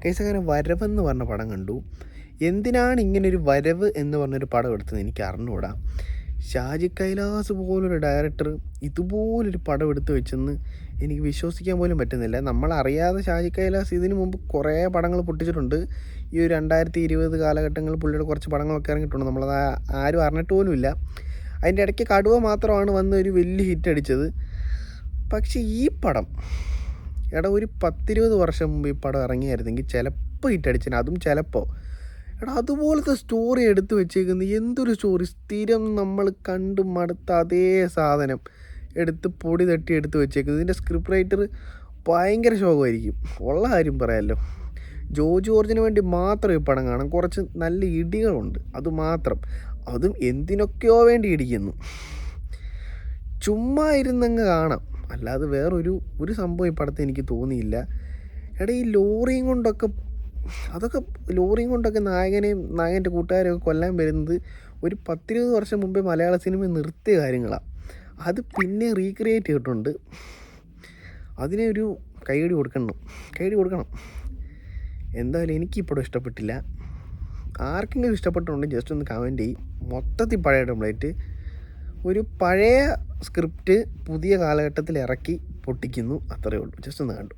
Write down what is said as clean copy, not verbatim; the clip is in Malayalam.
ഗൈസ് അങ്ങനെ വരവെന്ന് പറഞ്ഞ പടം കണ്ടു. എന്തിനാണ് ഇങ്ങനൊരു വരവ് എന്ന് പറഞ്ഞൊരു പടം എടുത്തത് എനിക്ക് അറിഞ്ഞുകൂടാ. ഷാജി കൈലാസ് പോലൊരു ഡയറക്ടർ ഇതുപോലൊരു പടം എടുത്ത് വെച്ചെന്ന് എനിക്ക് വിശ്വസിക്കാൻ പോലും പറ്റുന്നില്ല. നമ്മളറിയാതെ ഷാജി കൈലാസ് ഇതിനു മുമ്പ് കുറേ പടങ്ങൾ പൊട്ടിച്ചിട്ടുണ്ട്. ഈ ഒരു 2020 കാലഘട്ടങ്ങളിൽ പുള്ളിയുടെ കുറച്ച് പടങ്ങളൊക്കെ ഇറങ്ങിയിട്ടുണ്ട്. നമ്മളത് ആരും അറിഞ്ഞിട്ട് പോലുമില്ല. അതിൻ്റെ ഇടയ്ക്ക് കടുവ മാത്രമാണ് വന്ന് ഒരു വലിയ ഹിറ്റ് അടിച്ചത്. പക്ഷേ ഈ പടം ഒരു 10-20 വർഷം മുമ്പ് ഈ പടം ഇറങ്ങിയായിരുന്നെങ്കിൽ ചിലപ്പോൾ ഹിറ്റ് അടിച്ചേനെ. അതും ചിലപ്പോൾ അതുപോലത്തെ സ്റ്റോറി എടുത്ത് വെച്ചേക്കുന്നത്. എന്തൊരു സ്റ്റോറി! സ്ഥിരം നമ്മൾ കണ്ട് മടുത്ത അതേ സാധനം എടുത്ത് പൊടി തട്ടി എടുത്ത് വെച്ചേക്കുന്നത്. ഇതിൻ്റെ സ്ക്രിപ്റ്റ് റൈറ്റർ ഭയങ്കര ശോകമായിരിക്കും, ഉള്ള കാര്യം പറയാമല്ലോ. ജോർജിന് വേണ്ടി മാത്രം ഈ പടം കാണാം. കുറച്ച് നല്ല ഇടികളുണ്ട്, അതുമാത്രം. അതും എന്തിനൊക്കെയോ വേണ്ടി ഇടിക്കുന്നു. ചുമ്മാ ഇരുന്നങ്ങ് കാണാം, അല്ലാതെ ഒരു സംഭവം ഈ പടത്തിൽ എനിക്ക് തോന്നിയില്ല. ഈ ലോറിയും കൊണ്ടൊക്കെ നായകൻ്റെ കൂട്ടുകാരെയൊക്കെ കൊല്ലാൻ വരുന്നത് ഒരു 10-20 വർഷം മുമ്പേ മലയാള സിനിമ നിർത്തിയ കാര്യങ്ങളാണ്. അത് പിന്നെ റീക്രിയേറ്റ് ചെയ്തിട്ടുണ്ട്. അതിനെ ഒരു കൈയടി കൊടുക്കണം. എന്തായാലും എനിക്കിപ്പോഴും ഇഷ്ടപ്പെട്ടില്ല. ആർക്കെങ്കിലും ഇഷ്ടപ്പെട്ടുണ്ടെങ്കിൽ ജസ്റ്റ് ഒന്ന് കമൻറ്റ് ചെയ്യും. മൊത്തത്തിൽ പഴയ ടെംപ്ലേറ്റ്, ഒരു പഴയ സ്ക്രിപ്റ്റ് പുതിയ കാലഘട്ടത്തിൽ ഇറക്കി പൊട്ടിക്കുന്നു, അത്രയേ ഉള്ളൂ. ജസ്റ്റ് ഒന്ന് കണ്ടു.